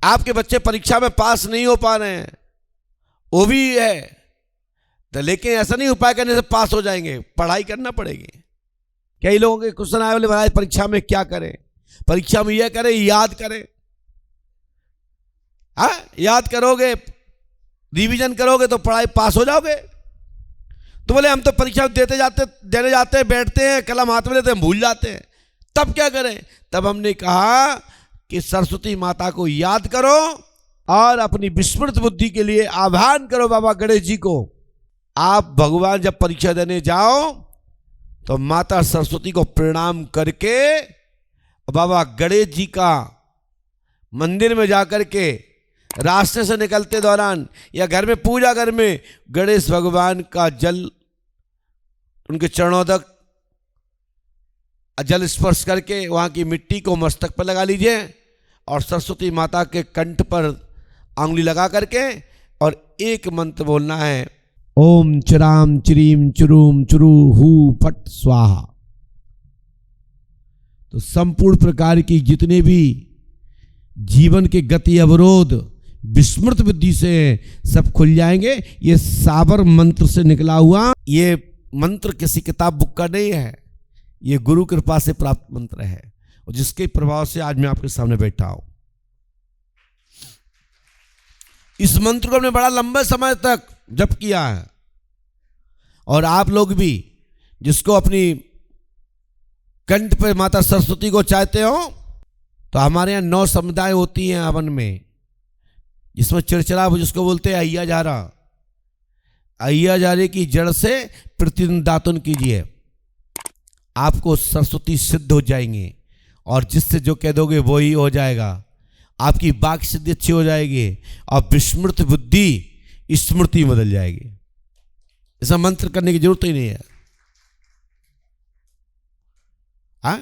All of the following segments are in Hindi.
आपके बच्चे परीक्षा में पास नहीं हो पा रहे हैं, वो भी है, तो लेकिन ऐसा नहीं उपाय करने से पास हो जाएंगे, पढ़ाई करना पड़ेगी। कई लोगों के क्वेश्चन आए बोले महाराज परीक्षा में क्या करें, परीक्षा में यह करें याद करें। हाँ, याद करोगे, रिवीजन करोगे तो पढ़ाई पास हो जाओगे। तो बोले हम तो परीक्षा देने जाते हैं, बैठते हैं, कलम हाथ में लेते हैं, भूल जाते हैं, तब क्या करें? तब हमने कहा कि सरस्वती माता को याद करो और अपनी विस्मृत बुद्धि के लिए आह्वान करो बाबा गणेश जी को। आप भगवान जब परीक्षा देने जाओ तो माता सरस्वती को प्रणाम करके बाबा गणेश जी का मंदिर में जाकर के रास्ते से निकलते दौरान या घर में पूजा घर में गणेश भगवान का जल, उनके चरणों तक जल स्पर्श करके वहाँ की मिट्टी को मस्तक पर लगा लीजिए और सरस्वती माता के कंठ पर अंगुली लगा करके और एक मंत्र बोलना है, ओम चिराम चिरीम चुरूम चुरू हु फट स्वाहा। तो संपूर्ण प्रकार की जितने भी जीवन के गति अवरोध विस्मृत बुद्धि से सब खुल जाएंगे। ये साबर मंत्र से निकला हुआ ये मंत्र किसी किताब बुक का नहीं है, ये गुरु कृपा से प्राप्त मंत्र है और जिसके प्रभाव से आज मैं आपके सामने बैठा हूं। इस मंत्र को हमने बड़ा लंबे समय तक जप किया है और आप लोग भी जिसको अपनी कंठ पे माता सरस्वती को चाहते हो, तो हमारे यहाँ 9 समुदाय होती हैं हवन में, जिसमें चिड़चिड़ा जिसको बोलते हैं अय्या जारा। अय्या जारे की जड़ से प्रतिदिन दातुन कीजिए, आपको सरस्वती सिद्ध हो जाएंगे और जिससे जो कह दोगे वो ही हो जाएगा। आपकी वाक सिद्धि अच्छी हो जाएगी और विस्मृत बुद्धि स्मृति बदल जाएगी। ऐसा मंत्र करने की जरूरत ही नहीं है। हाँ,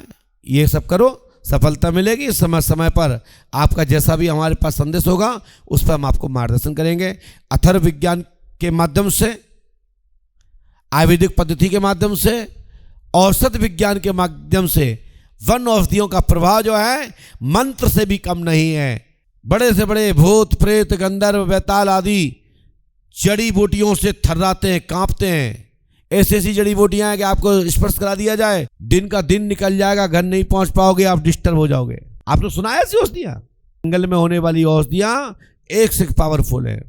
ये सब करो, सफलता मिलेगी। समय समय पर आपका जैसा भी हमारे पास संदेश होगा उस पर हम आपको मार्गदर्शन करेंगे। अथर्व विज्ञान के माध्यम से, आयुर्वेदिक पद्धति के माध्यम से, औषध विज्ञान के माध्यम से वन औषधियों का प्रभाव जो है मंत्र से भी कम नहीं है। बड़े से बड़े भूत प्रेत गंधर्व बेताल आदि जड़ी बूटियों से थर्राते हैं, कांपते हैं। ऐसी ऐसी जड़ी बूटियां हैं कि आपको स्पर्श करा दिया जाए, दिन का दिन निकल जाएगा, घर नहीं पहुंच पाओगे, आप डिस्टर्ब हो जाओगे। आपने सुना है ऐसी औषधियां? जंगल में होने वाली औषधियां एक से पावरफुल है,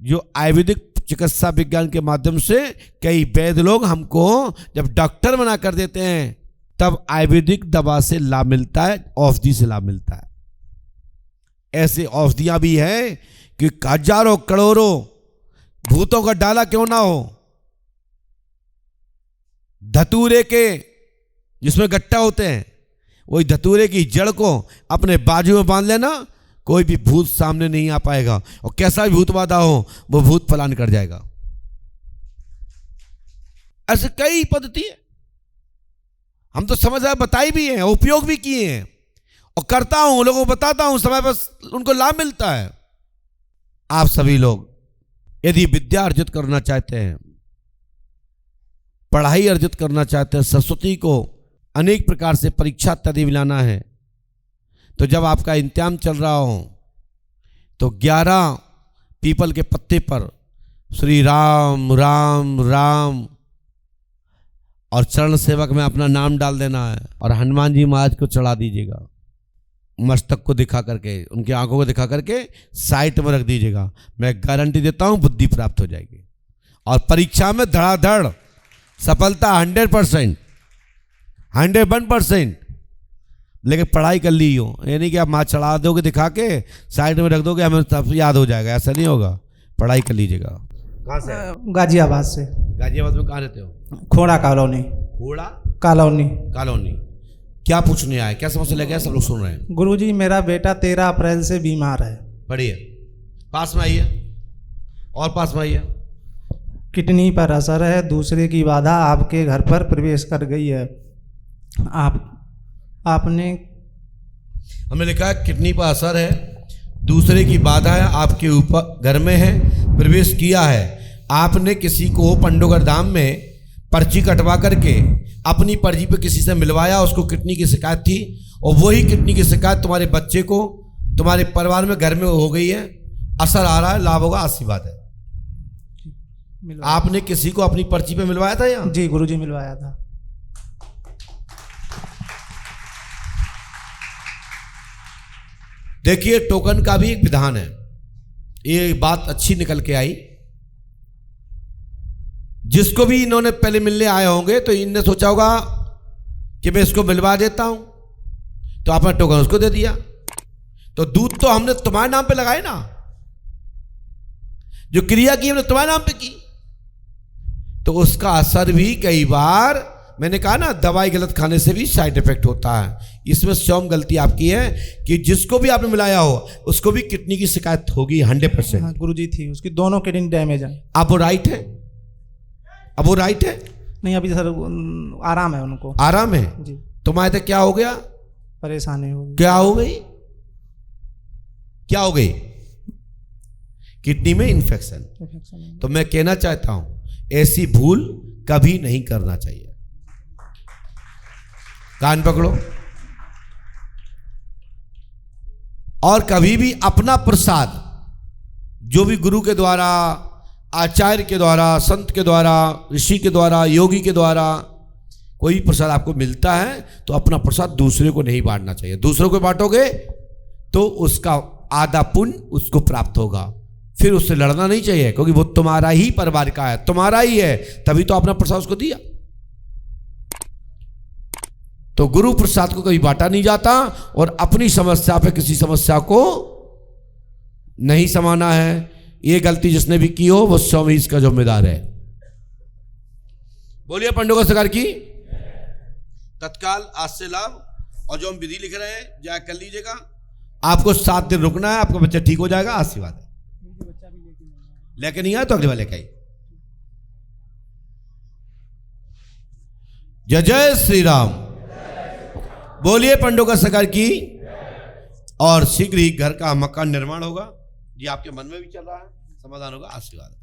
जो आयुर्वेदिक चिकित्सा विज्ञान के माध्यम से कई वैद्य लोग हमको जब डॉक्टर बना कर देते हैं तब आयुर्वेदिक दवा से लाभ मिलता है, औषधि से लाभ मिलता है। ऐसे औषधियां भी हैं कि हजारों करोड़ों भूतों का डाला क्यों ना हो, धतूरे के जिसमें गट्टा होते हैं, वही धतूरे की जड़ को अपने बाजू में बांध लेना, कोई भी भूत सामने नहीं आ पाएगा और कैसा भी भूत बाधा हो वो भूत पलायन कर जाएगा। ऐसे कई पद्धति है, हम तो समझ आए, बताई भी हैं, उपयोग भी किए हैं और करता हूं, लोगों को बताता हूं, समय पर उनको लाभ मिलता है। आप सभी लोग यदि विद्या अर्जित करना चाहते हैं, पढ़ाई अर्जित करना चाहते हैं, सरस्वती को अनेक प्रकार से परीक्षा इत्यादि मिलाना है, तो जब आपका इम्तिहान चल रहा हो तो 11 पीपल के पत्ते पर श्री राम राम राम और चरण सेवक में अपना नाम डाल देना है और हनुमान जी महाराज को चढ़ा दीजिएगा, मस्तक को दिखा करके, उनकी आंखों को दिखा करके साइड में रख दीजिएगा। मैं गारंटी देता हूं बुद्धि प्राप्त हो जाएगी और परीक्षा में धड़ाधड़ सफलता 100%, 101%। लेकिन पढ़ाई कर ली हो, यानी कि आप माँ चढ़ा दोगे दिखा के साइड में रख दोगे, हमें तब याद हो जाएगा, ऐसा नहीं होगा। पढ़ाई कर लीजिएगा। कहाँ से? गाजियाबाद से। गाजियाबाद में कहाँ रहते हो? खोड़ा कॉलोनी। खोड़ा कॉलोनी। कॉलोनी। क्या पूछने आए, क्या समस्या लेके आए? सब लोग सुन रहे हैं। गुरुजी, मेरा बेटा 13 अप्रैल से बीमार है। बढ़िया, पास में आइए और पास में आइए। किडनी पर असर है, दूसरे की बाधा आपके घर पर प्रवेश कर गई है। आपने हमें लिखा है किडनी पर असर है, दूसरे की बाधा है, आपके ऊपर घर में है, प्रवेश किया है। आपने किसी को पंडोगर धाम में पर्ची कटवा करके अपनी पर्ची पे किसी से मिलवाया, उसको किडनी की शिकायत थी और वही किडनी की शिकायत तुम्हारे बच्चे को तुम्हारे परिवार में घर में हो गई है, असर आ रहा है, लाभ होगा, आशीर्वाद है। आपने किसी को अपनी पर्ची पे मिलवाया था यहाँ? जी गुरुजी मिलवाया था। देखिए टोकन का भी एक विधान है, ये बात अच्छी निकल के आई। जिसको भी इन्होंने पहले मिलने आए होंगे तो इनने सोचा होगा कि मैं इसको मिलवा देता हूं, तो आपने टोकन उसको दे दिया। तो दूध तो हमने तुम्हारे नाम पे लगाए ना, जो क्रिया की हमने तुम्हारे नाम पे की, तो उसका असर भी कई बार, मैंने कहा ना दवाई गलत खाने से भी साइड इफेक्ट होता है। इसमें स्वयं गलती आपकी है कि जिसको भी आपने मिलाया हो उसको भी किडनी की शिकायत होगी 100%। हाँ गुरुजी थी, उसकी दोनों किडनी डैमेज है। अब वो राइट है? अब वो राइट है? नहीं अभी सर आराम है उनको। आराम है जी। तुम्हारे तक क्या हो गया? परेशानी हो गई। क्या हो गई? क्या हो गई? किडनी में इन्फेक्शन। तो मैं कहना चाहता हूं ऐसी भूल कभी नहीं करना चाहिए। कान पकड़ो, और कभी भी अपना प्रसाद जो भी गुरु के द्वारा, आचार्य के द्वारा, संत के द्वारा, ऋषि के द्वारा, योगी के द्वारा कोई भी प्रसाद आपको मिलता है तो अपना प्रसाद दूसरे को नहीं बांटना चाहिए। दूसरों को बांटोगे तो उसका आधा पुण्य उसको प्राप्त होगा, फिर उससे लड़ना नहीं चाहिए, क्योंकि वो तुम्हारा ही परिवार का है, तुम्हारा ही है, तभी तो अपना प्रसाद उसको दिया। तो गुरु प्रसाद को कभी बांटा नहीं जाता, और अपनी समस्या पे किसी समस्या को नहीं समाना है। ये गलती जिसने भी की हो वो स्वयं ही इसका जिम्मेदार है। बोलिए पंडों सरकार की तत्काल आज से लाभ। और जो हम विधि लिख रहे हैं जाए कर लीजिएगा। आपको 7 दिन रुकना है, आपका बच्चा ठीक हो जाएगा, आशीर्वाद है। लेके नहीं आया तो अगले वाले का ही। जय जय श्री राम। बोलिए पंडों का सरकार की। और शीघ्र ही घर का मकान निर्माण होगा, ये आपके मन में भी चल रहा है, समाधान होगा, आशीर्वाद।